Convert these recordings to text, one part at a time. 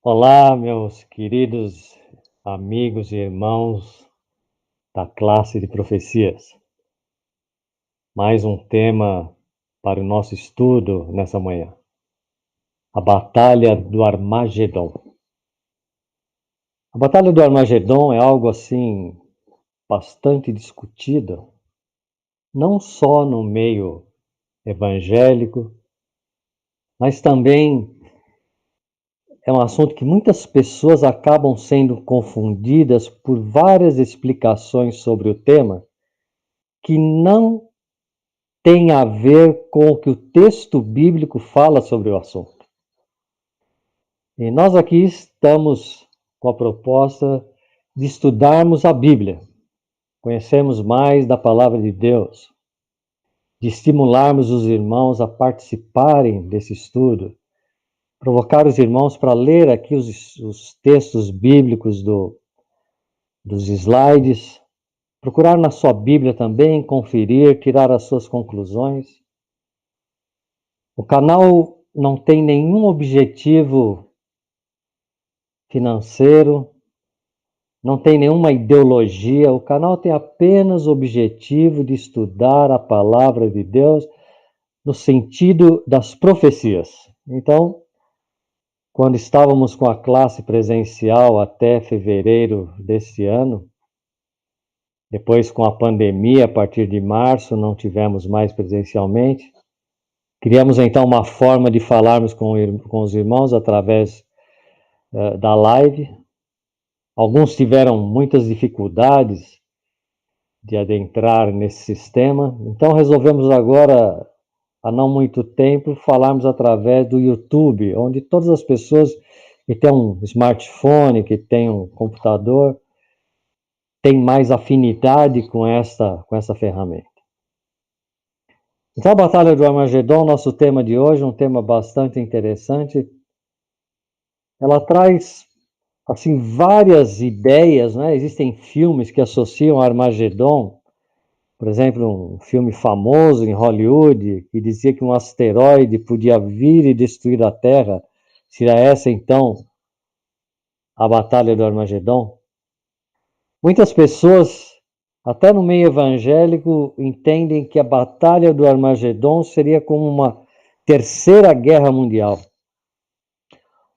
Olá, meus queridos amigos e irmãos da classe de profecias. Mais um tema para o nosso estudo nessa manhã. A Batalha do Armagedon. A Batalha do Armagedon é algo assim bastante discutido, não só no meio evangélico, mas também é um assunto que muitas pessoas acabam sendo confundidas por várias explicações sobre o tema que não tem a ver com o que o texto bíblico fala sobre o assunto. E nós aqui estamos com a proposta de estudarmos a Bíblia, conhecermos mais da palavra de Deus, de estimularmos os irmãos a participarem desse estudo, provocar os irmãos para ler aqui os textos bíblicos dos slides, procurar na sua Bíblia também, conferir, tirar as suas conclusões. O canal não tem nenhum objetivo financeiro, não tem nenhuma ideologia. O canal tem apenas o objetivo de estudar a palavra de Deus no sentido das profecias. Então, quando estávamos com a classe presencial até fevereiro deste ano, depois com a pandemia, a partir de março, não tivemos mais presencialmente. Criamos então uma forma de falarmos com os irmãos através da live. Alguns tiveram muitas dificuldades de adentrar nesse sistema, então resolvemos agora, há não muito tempo, falarmos através do YouTube, onde todas as pessoas que têm um smartphone, que têm um computador, têm mais afinidade com essa ferramenta. Então, a Batalha do Armagedon, nosso tema de hoje, um tema bastante interessante. Ela traz assim várias ideias, né? Existem filmes que associam Armagedon, por exemplo, um filme famoso em Hollywood que dizia que um asteroide podia vir e destruir a Terra. Seria essa então a Batalha do Armagedon? Muitas pessoas, até no meio evangélico, entendem que a Batalha do Armagedon seria como uma terceira guerra mundial.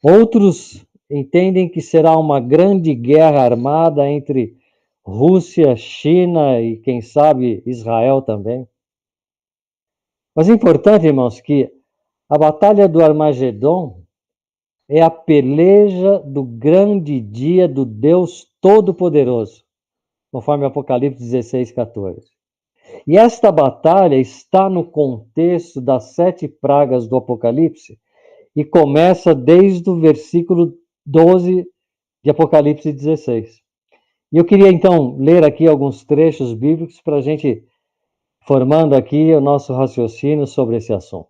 Outros entendem que será uma grande guerra armada entre Rússia, China e, quem sabe, Israel também. Mas é importante, irmãos, que a Batalha do Armagedon é a peleja do grande dia do Deus Todo-Poderoso, conforme Apocalipse 16, 14. E esta batalha está no contexto das 7 pragas do Apocalipse e começa desde o versículo 12 de Apocalipse 16. E eu queria então ler aqui alguns trechos bíblicos para a gente formando aqui o nosso raciocínio sobre esse assunto.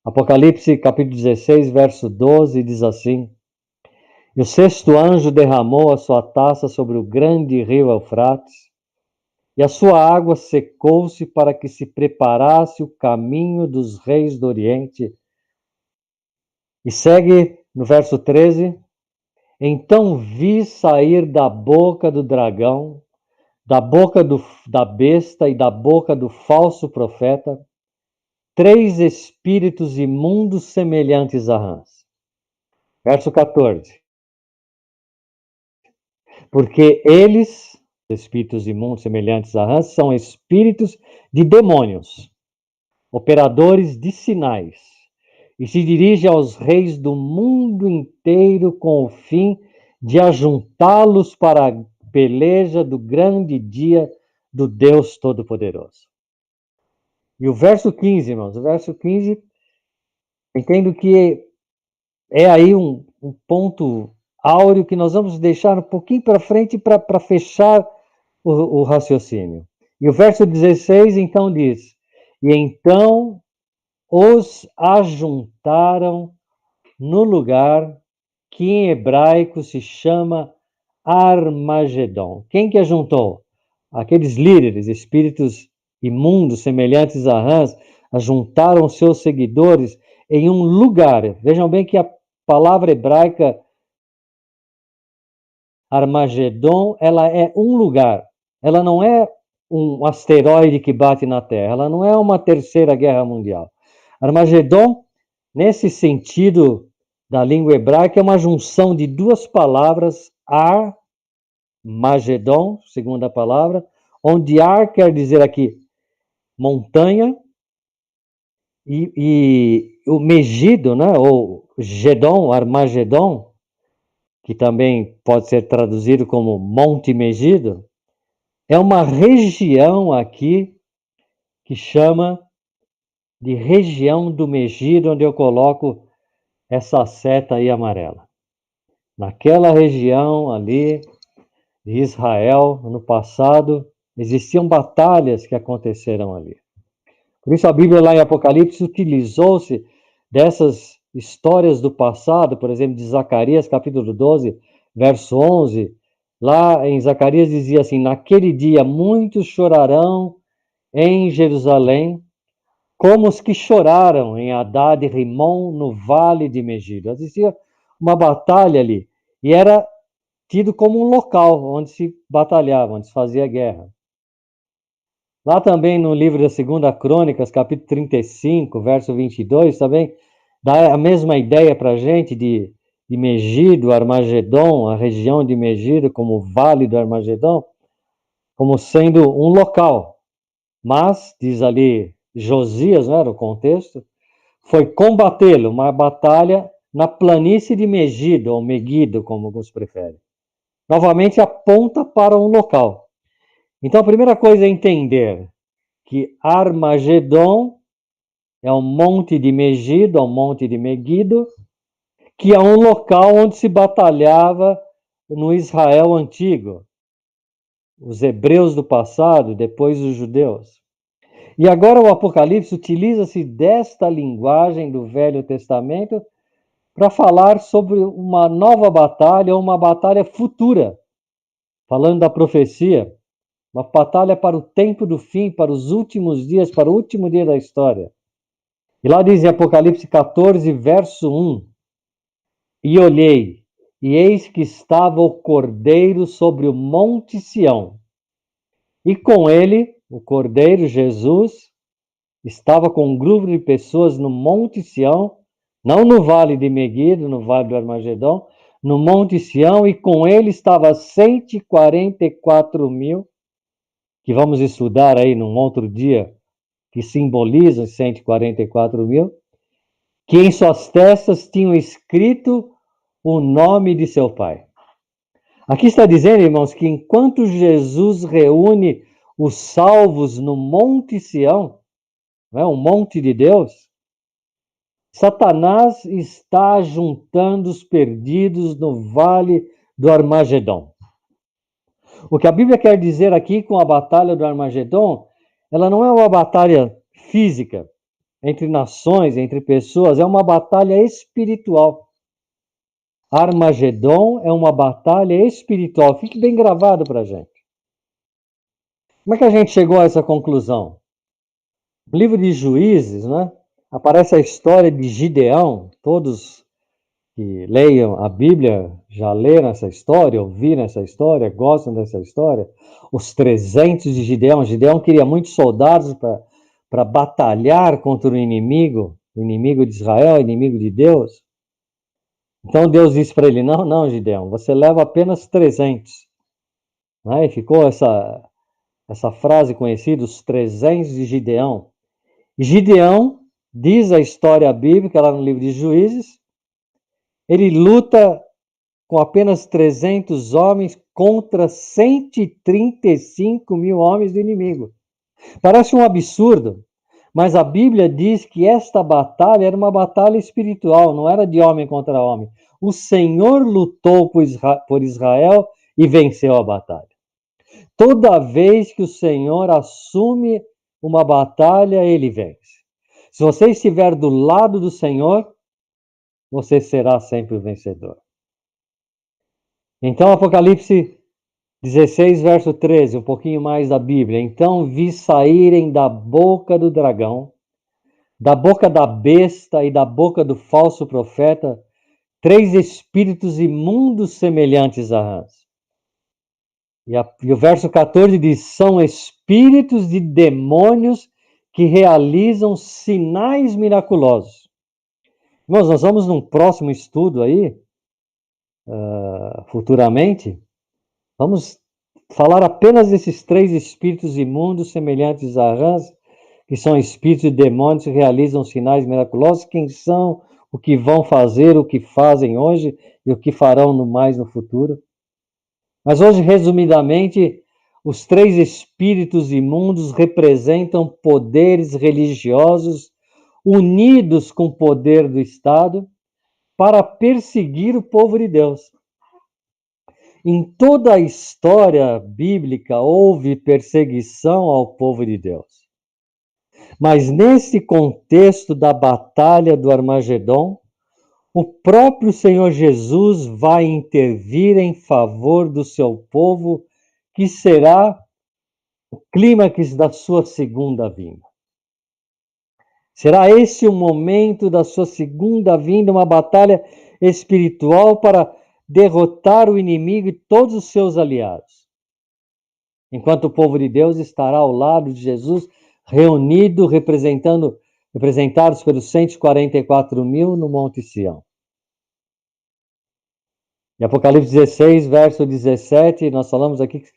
Apocalipse capítulo 16, verso 12 diz assim: E o sexto anjo derramou a sua taça sobre o grande rio Eufrates, e a sua água secou-se para que se preparasse o caminho dos reis do Oriente. E segue no verso 13: Então vi sair da boca do dragão, da boca da besta e da boca do falso profeta, 3 espíritos imundos semelhantes a rãs. Verso 14. Porque eles, espíritos imundos semelhantes a rãs, são espíritos de demônios, operadores de sinais, e se dirigem aos reis do mundo inteiro com o fim de ajuntá-los para a peleja do grande dia do Deus Todo-Poderoso. E o verso 15, irmãos, o verso 15, entendo que é aí um ponto áureo que nós vamos deixar um pouquinho para frente para fechar o raciocínio. E o verso 16, então, diz: E então os ajuntaram no lugar que em hebraico se chama Armagedon. Quem que ajuntou? Aqueles líderes, espíritos imundos, semelhantes a rãs, ajuntaram seus seguidores em um lugar. Vejam bem que a palavra hebraica Armagedon, ela é um lugar. Ela não é um asteroide que bate na Terra. Ela não é uma terceira guerra mundial. Armagedon, nesse sentido da língua hebraica, é uma junção de duas palavras, Ar, Magedon, segunda palavra, onde Ar quer dizer aqui montanha, e o Megido, né, ou Gedon, Armagedon, que também pode ser traduzido como Monte Megido, é uma região aqui que chama de região do Megido, onde eu coloco essa seta aí amarela. Naquela região ali de Israel, no passado, existiam batalhas que aconteceram ali. Por isso a Bíblia lá em Apocalipse utilizou-se dessas histórias do passado, por exemplo, de Zacarias capítulo 12, verso 11. Lá em Zacarias dizia assim: naquele dia muitos chorarão em Jerusalém, como os que choraram em Hadad e Rimon no vale de Megido. Existia uma batalha ali, e era tido como um local onde se batalhava, onde se fazia guerra. Lá também no livro da Segunda Crônicas, capítulo 35, verso 22, também dá a mesma ideia para a gente de Megido, Armagedon, a região de Megido, como o Vale do Armagedon, como sendo um local. Mas, diz ali Josias, né, no contexto, foi combatê-lo, uma batalha na planície de Megido, ou Megido, como alguns preferem. Novamente aponta para um local. Então a primeira coisa é entender que Armagedon é um monte de Megido, é um monte de Megido, que é um local onde se batalhava no Israel antigo. Os hebreus do passado, depois os judeus. E agora o Apocalipse utiliza-se desta linguagem do Velho Testamento para falar sobre uma nova batalha, ou uma batalha futura, falando da profecia, uma batalha para o tempo do fim, para os últimos dias, para o último dia da história. E lá diz em Apocalipse 14, verso 1: e olhei, e eis que estava o Cordeiro sobre o monte Sião, e com ele, o Cordeiro Jesus, estava com um grupo de pessoas no monte Sião, não no vale de Megido, no vale do Armagedon, no monte Sião, e com ele estava 144 mil, que vamos estudar aí num outro dia, que simbolizam 144 mil, que em suas testas tinham escrito o nome de seu Pai. Aqui está dizendo, irmãos, que enquanto Jesus reúne os salvos no Monte Sião, né, um monte de Deus, Satanás está juntando os perdidos no vale do Armagedon. O que a Bíblia quer dizer aqui com a batalha do Armagedon, ela não é uma batalha física entre nações, entre pessoas, é uma batalha espiritual. Armagedon é uma batalha espiritual. Fique bem gravado para a gente. Como é que a gente chegou a essa conclusão? No livro de Juízes, né, aparece a história de Gideão. Todos que leiam a Bíblia já leram essa história, ouviram essa história, gostam dessa história. Os 300 de Gideão. Gideão queria muitos soldados para batalhar contra o inimigo de Israel, o inimigo de Deus. Então Deus disse para ele: não, Gideão, você leva apenas 300. Né? E ficou essa frase conhecida, os 300 de Gideão. E Gideão, diz a história bíblica lá no livro de Juízes, ele luta com apenas 300 homens contra 135 mil homens do inimigo. Parece um absurdo, mas a Bíblia diz que esta batalha era uma batalha espiritual, não era de homem contra homem. O Senhor lutou por Israel e venceu a batalha. Toda vez que o Senhor assume uma batalha, ele vence. Se você estiver do lado do Senhor, você será sempre o vencedor. Então, Apocalipse 16, verso 13, um pouquinho mais da Bíblia. Então vi saírem da boca do dragão, da boca da besta e da boca do falso profeta 3 espíritos imundos semelhantes a rãs. E o verso 14 diz: são espíritos de demônios que realizam sinais miraculosos. Irmãos, nós vamos num próximo estudo aí, futuramente, vamos falar apenas desses 3 espíritos imundos semelhantes a rãs, que são espíritos de demônios que realizam sinais miraculosos. Quem são, o que vão fazer, o que fazem hoje e o que farão no futuro. Mas hoje, resumidamente, os 3 espíritos imundos representam poderes religiosos unidos com o poder do Estado para perseguir o povo de Deus. Em toda a história bíblica houve perseguição ao povo de Deus. Mas nesse contexto da batalha do Armagedon, o próprio Senhor Jesus vai intervir em favor do seu povo, que será o clímax da sua segunda vinda. Será esse o momento da sua segunda vinda, uma batalha espiritual para derrotar o inimigo e todos os seus aliados. Enquanto o povo de Deus estará ao lado de Jesus, reunido, representados pelos 144 mil no Monte Sião. Em Apocalipse 16, verso 17, nós falamos aqui que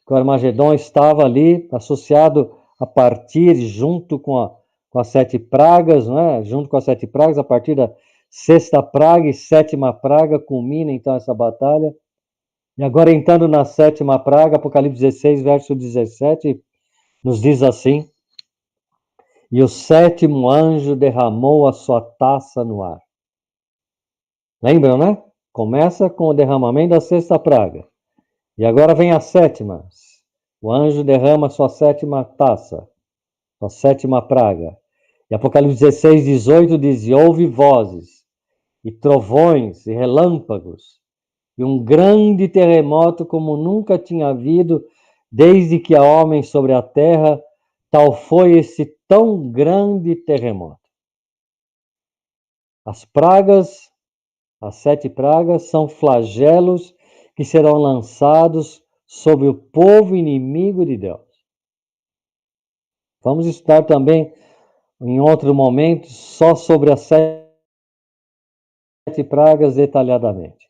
o Armagedon estava ali associado a partir, junto com as 7 pragas, não é? Junto com as 7 pragas, a partir da 6ª praga e 7ª praga, culmina então essa batalha. E agora, entrando na 7ª praga, Apocalipse 16, verso 17, nos diz assim: e o 7º anjo derramou a sua taça no ar. Lembram, né? Começa com o derramamento da 6ª praga. E agora vem a 7ª. O anjo derrama sua 7ª taça, sua 7ª praga. E Apocalipse 16, 18 diz: e houve vozes, e trovões, e relâmpagos, e um grande terremoto como nunca tinha havido, desde que há homens sobre a terra, tal foi esse tão grande terremoto. As pragas, as 7 pragas, são flagelos que serão lançados sobre o povo inimigo de Deus. Vamos estudar também, em outro momento, só sobre as 7 pragas detalhadamente.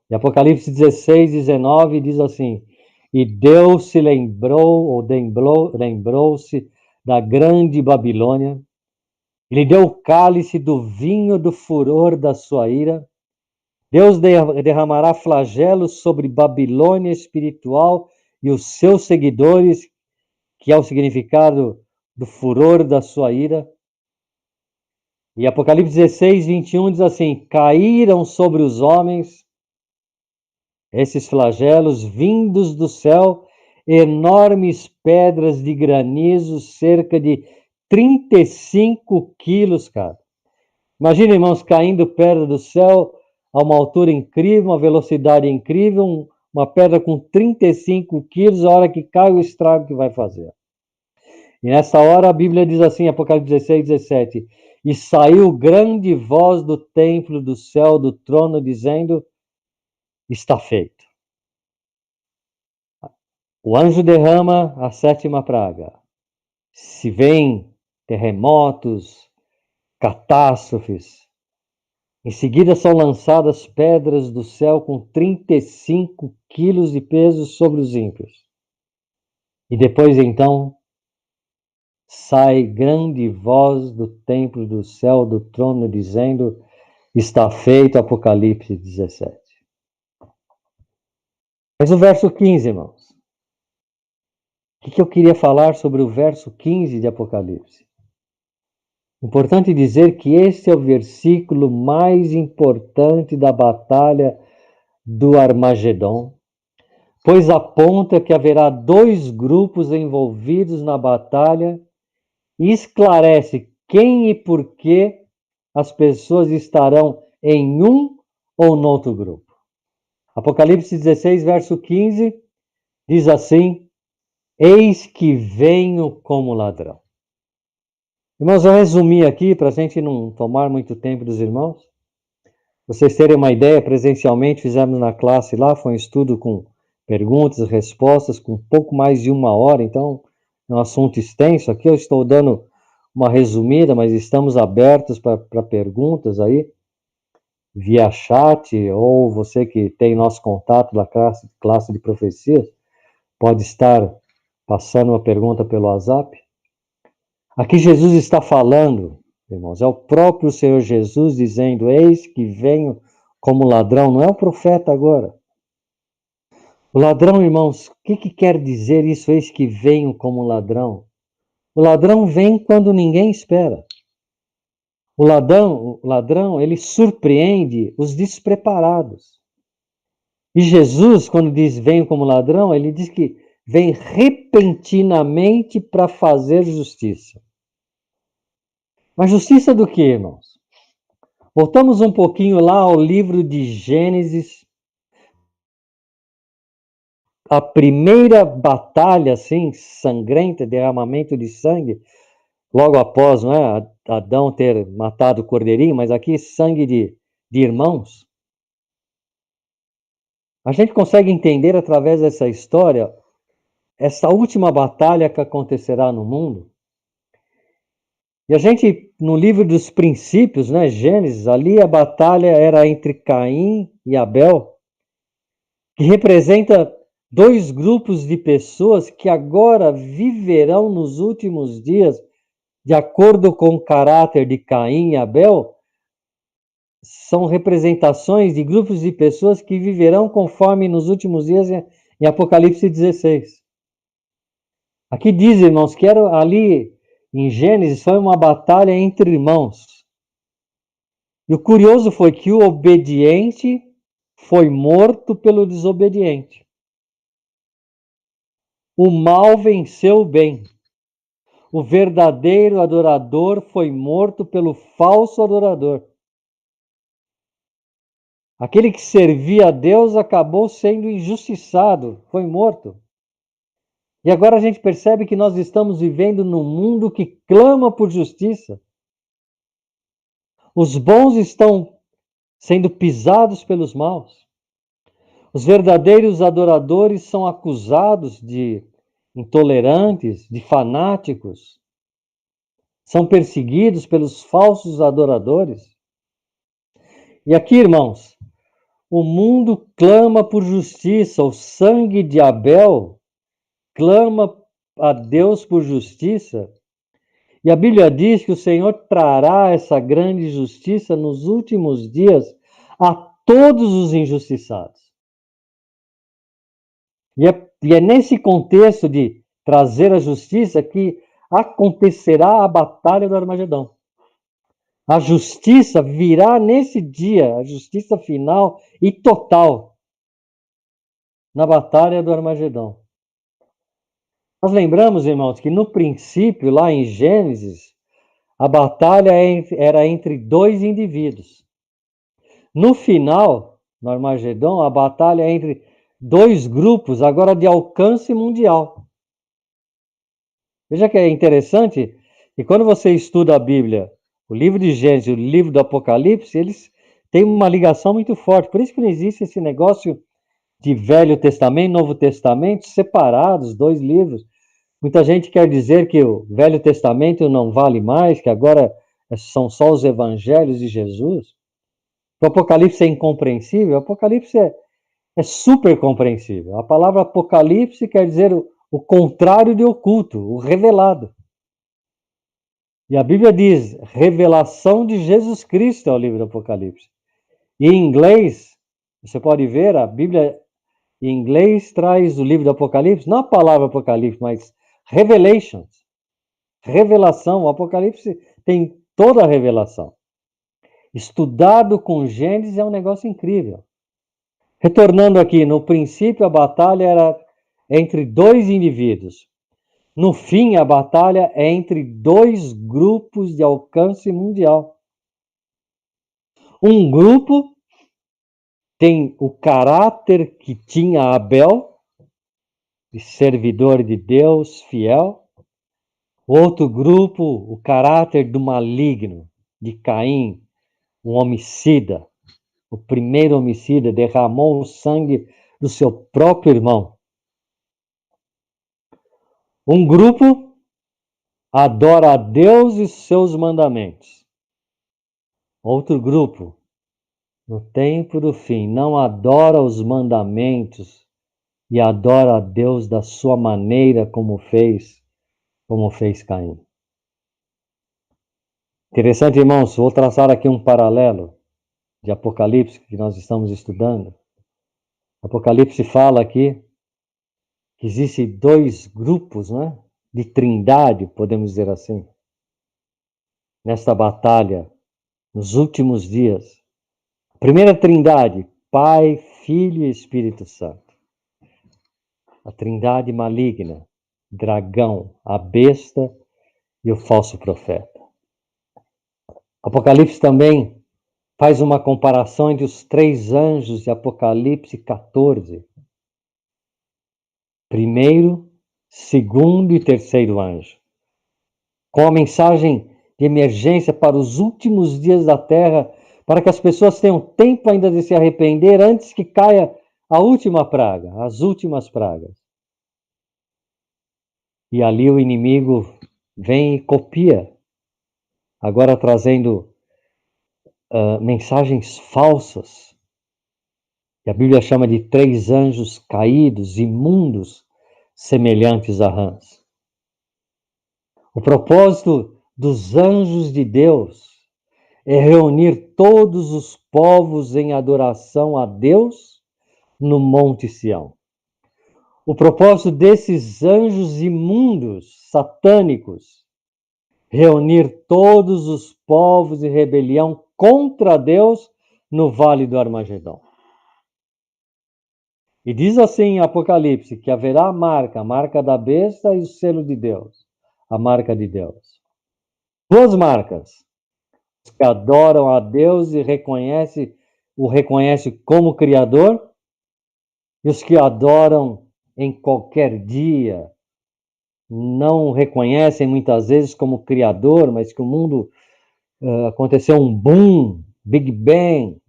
E Apocalipse 16, 19 diz assim: e Deus se lembrou-se da grande Babilônia, e lhe deu o cálice do vinho do furor da sua ira. Deus derramará flagelos sobre Babilônia espiritual e os seus seguidores, que é o significado do furor da sua ira. E Apocalipse 16, 21 diz assim: caíram sobre os homens esses flagelos vindos do céu, enormes pedras de granizo, cerca de 35 quilos cada. Imagina, irmãos, caindo pedra do céu a uma altura incrível, uma velocidade incrível, uma pedra com 35 quilos, a hora que cai o estrago que vai fazer. E nessa hora a Bíblia diz assim, Apocalipse 16, 17: e saiu grande voz do templo do céu, do trono, dizendo: está feito. O anjo derrama a 7ª praga. Se vêm terremotos, catástrofes, em seguida são lançadas pedras do céu com 35 quilos de peso sobre os ímpios. E depois então sai grande voz do templo do céu, do trono, dizendo: está feito. Apocalipse 17. Mas o verso 15, irmãos. O que eu queria falar sobre o verso 15 de Apocalipse? Importante dizer que este é o versículo mais importante da batalha do Armagedon, pois aponta que haverá 2 grupos envolvidos na batalha e esclarece quem e por que as pessoas estarão em um ou no outro grupo. Apocalipse 16, verso 15, diz assim: eis que venho como ladrão. Irmãos, eu resumi aqui, para a gente não tomar muito tempo dos irmãos, vocês terem uma ideia, presencialmente fizemos na classe lá, foi um estudo com perguntas e respostas, com pouco mais de 1 hora, então é um assunto extenso. Aqui eu estou dando uma resumida, mas estamos abertos para perguntas aí, via chat, ou você que tem nosso contato da classe de profecias, pode estar passando uma pergunta pelo WhatsApp. Aqui Jesus está falando, irmãos, é o próprio Senhor Jesus dizendo: eis que venho como ladrão, não é o profeta agora. O ladrão, irmãos, o que quer dizer isso, eis que venho como ladrão? O ladrão vem quando ninguém espera. O ladrão, ele surpreende os despreparados. E Jesus, quando diz venho como ladrão, ele diz que vem repentinamente para fazer justiça. Mas justiça do que, irmãos? Voltamos um pouquinho lá ao livro de Gênesis, a primeira batalha, assim, sangrenta, derramamento de sangue, logo após, não é, Adão ter matado o cordeirinho, mas aqui sangue de irmãos. A gente consegue entender através dessa história essa última batalha que acontecerá no mundo. E a gente, no livro dos princípios, né, Gênesis, ali a batalha era entre Caim e Abel, que representa dois grupos de pessoas que agora viverão nos últimos dias, de acordo com o caráter de Caim e Abel, são representações de grupos de pessoas que viverão conforme nos últimos dias em Apocalipse 16. Aqui diz, irmãos, que era ali em Gênesis foi uma batalha entre irmãos. E o curioso foi que o obediente foi morto pelo desobediente. O mal venceu o bem. O verdadeiro adorador foi morto pelo falso adorador. Aquele que servia a Deus acabou sendo injustiçado, foi morto. E agora a gente percebe que nós estamos vivendo num mundo que clama por justiça. Os bons estão sendo pisados pelos maus. Os verdadeiros adoradores são acusados de intolerantes, de fanáticos. São perseguidos pelos falsos adoradores. E aqui, irmãos, o mundo clama por justiça. O sangue de Abel clama a Deus por justiça. E a Bíblia diz que o Senhor trará essa grande justiça nos últimos dias a todos os injustiçados. E é nesse contexto de trazer a justiça que acontecerá a batalha do Armagedão. A justiça virá nesse dia, a justiça final e total, na batalha do Armagedão. Nós lembramos, irmãos, que no princípio, lá em Gênesis, a batalha era entre dois indivíduos. No final, no Armagedão, a batalha é entre dois grupos, agora de alcance mundial. Veja que é interessante que quando você estuda a Bíblia, o livro de Gênesis e o livro do Apocalipse, eles têm uma ligação muito forte. Por isso que não existe esse negócio de Velho Testamento e Novo Testamento separados, dois livros. Muita gente quer dizer que o Velho Testamento não vale mais, que agora são só os evangelhos de Jesus. O Apocalipse é incompreensível? O Apocalipse é super compreensível. A palavra Apocalipse quer dizer o contrário de oculto, o revelado. E a Bíblia diz revelação de Jesus Cristo é o livro do Apocalipse. E em inglês, você pode ver, a Bíblia em inglês traz o livro do Apocalipse, não a palavra Apocalipse, mas Revelations. Revelação, o Apocalipse tem toda a revelação. Estudado com Gênesis é um negócio incrível. Retornando aqui, no princípio a batalha era entre dois indivíduos. No fim, a batalha é entre dois grupos de alcance mundial. Um grupo tem o caráter que tinha Abel, de servidor de Deus, fiel. Outro grupo, o caráter do maligno, de Caim, um homicida. o primeiro homicida, derramou o sangue do seu próprio irmão. Um grupo adora a Deus e seus mandamentos. Outro grupo, no tempo do fim, não adora os mandamentos e adora a Deus da sua maneira, como fez Caim. Interessante, irmãos, vou traçar aqui um paralelo de Apocalipse que nós estamos estudando. Apocalipse fala aqui que existem dois grupos, né, de trindade, podemos dizer assim, nesta batalha, nos últimos dias. A primeira trindade, Pai, Filho e Espírito Santo. A trindade maligna, dragão, a besta e o falso profeta. Apocalipse também faz uma comparação entre os três anjos de Apocalipse 14. Primeiro, segundo e terceiro anjo. Com a mensagem de emergência para os últimos dias da terra, para que as pessoas tenham tempo ainda de se arrepender antes que caia a última praga, as últimas pragas. E ali o inimigo vem e copia, agora trazendo mensagens falsas, que a Bíblia chama de três anjos caídos, imundos, semelhantes a rãs. O propósito dos anjos de Deus é reunir todos os povos em adoração a Deus no Monte Sião. O propósito desses anjos imundos, satânicos, reunir todos os povos em rebelião contra Deus no Vale do Armagedon. E diz assim em Apocalipse que haverá a marca da besta e o selo de Deus, a marca de Deus. Duas marcas. Os que adoram a Deus e o reconhecem como Criador, e os que adoram em qualquer dia, não o reconhecem muitas vezes como Criador, mas que o mundo aconteceu um boom, Big Bang,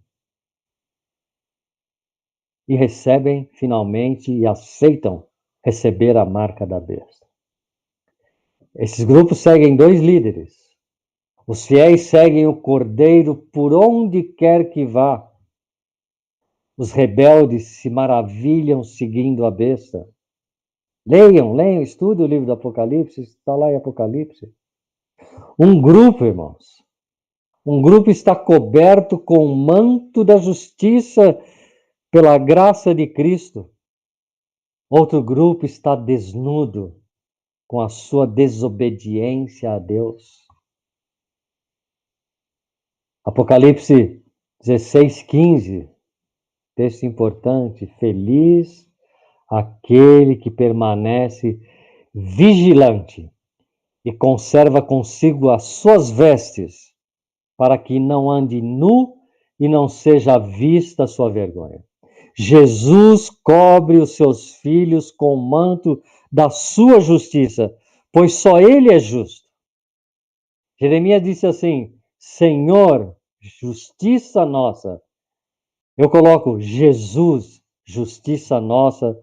e recebem finalmente e aceitam receber a marca da besta. Esses grupos seguem dois líderes. Os fiéis seguem o Cordeiro por onde quer que vá. Os rebeldes se maravilham seguindo a besta. Leiam, estudem o livro do Apocalipse, está lá em Apocalipse. Um grupo, irmãos, está coberto com o manto da justiça pela graça de Cristo. Outro grupo está desnudo com a sua desobediência a Deus. Apocalipse 16:15, texto importante. Feliz aquele que permanece vigilante e conserva consigo as suas vestes, para que não ande nu e não seja vista a sua vergonha. Jesus cobre os seus filhos com o manto da sua justiça, pois só ele é justo. Jeremias disse assim: Senhor, justiça nossa. Eu coloco Jesus, justiça nossa,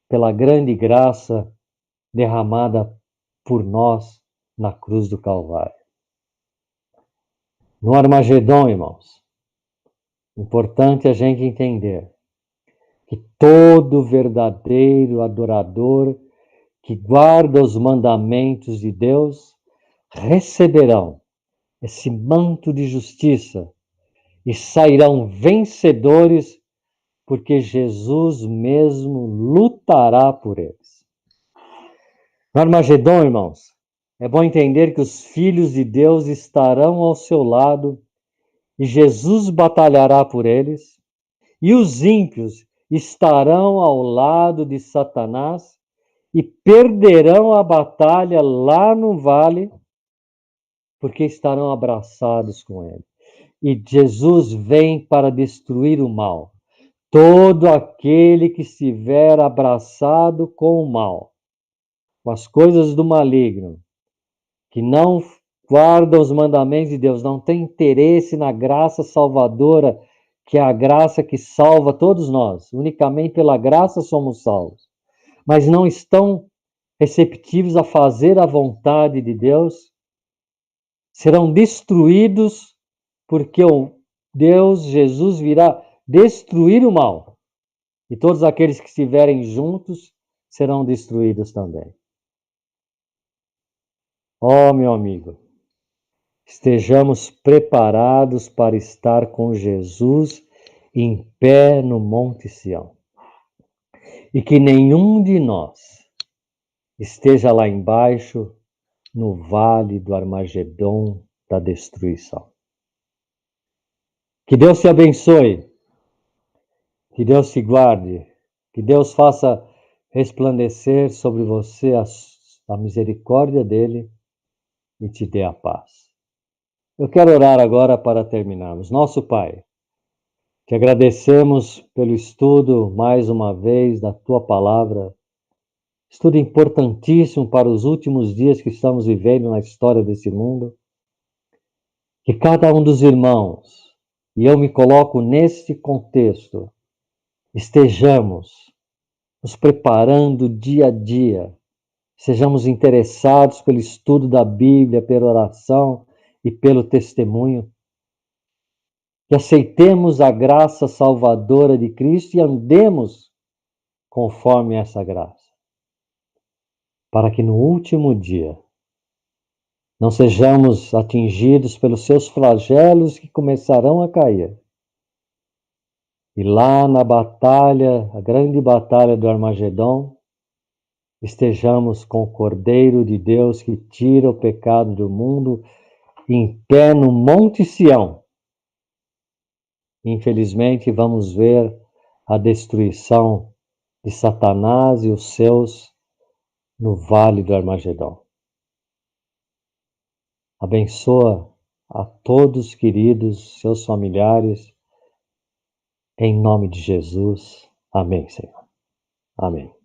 pela grande graça derramada por nós na cruz do Calvário. No Armagedon, irmãos, importante a gente entender que todo verdadeiro adorador que guarda os mandamentos de Deus receberão esse manto de justiça e sairão vencedores, porque Jesus mesmo lutará por eles. No Armagedon, irmãos, é bom entender que os filhos de Deus estarão ao seu lado e Jesus batalhará por eles, e os ímpios estarão ao lado de Satanás e perderão a batalha lá no vale, porque estarão abraçados com ele. E Jesus vem para destruir o mal. Todo aquele que estiver abraçado com o mal, com as coisas do maligno, que não guarda os mandamentos de Deus, não tem interesse na graça salvadora que é a graça que salva todos nós. Unicamente pela graça somos salvos. Mas não estão receptivos a fazer a vontade de Deus, serão destruídos porque o Deus, Jesus, virá destruir o mal. E todos aqueles que estiverem juntos serão destruídos também. Ó, meu amigo, estejamos preparados para estar com Jesus em pé no Monte Sião. E que nenhum de nós esteja lá embaixo, no vale do Armagedon da destruição. Que Deus te abençoe, que Deus te guarde, que Deus faça resplandecer sobre você a misericórdia dele e te dê a paz. Eu quero orar agora para terminarmos. Nosso Pai, te agradecemos pelo estudo mais uma vez da tua palavra, estudo importantíssimo para os últimos dias que estamos vivendo na história desse mundo. Que cada um dos irmãos, e eu me coloco nesse contexto, estejamos nos preparando dia a dia, sejamos interessados pelo estudo da Bíblia, pela oração e pelo testemunho, que aceitemos a graça salvadora de Cristo e andemos conforme essa graça, para que no último dia não sejamos atingidos pelos seus flagelos que começarão a cair. E lá na batalha, a grande batalha do Armagedon, estejamos com o Cordeiro de Deus que tira o pecado do mundo em pé no Monte Sião. Infelizmente, vamos ver a destruição de Satanás e os seus no Vale do Armagedon. Abençoa a todos, queridos, seus familiares, em nome de Jesus. Amém, Senhor. Amém.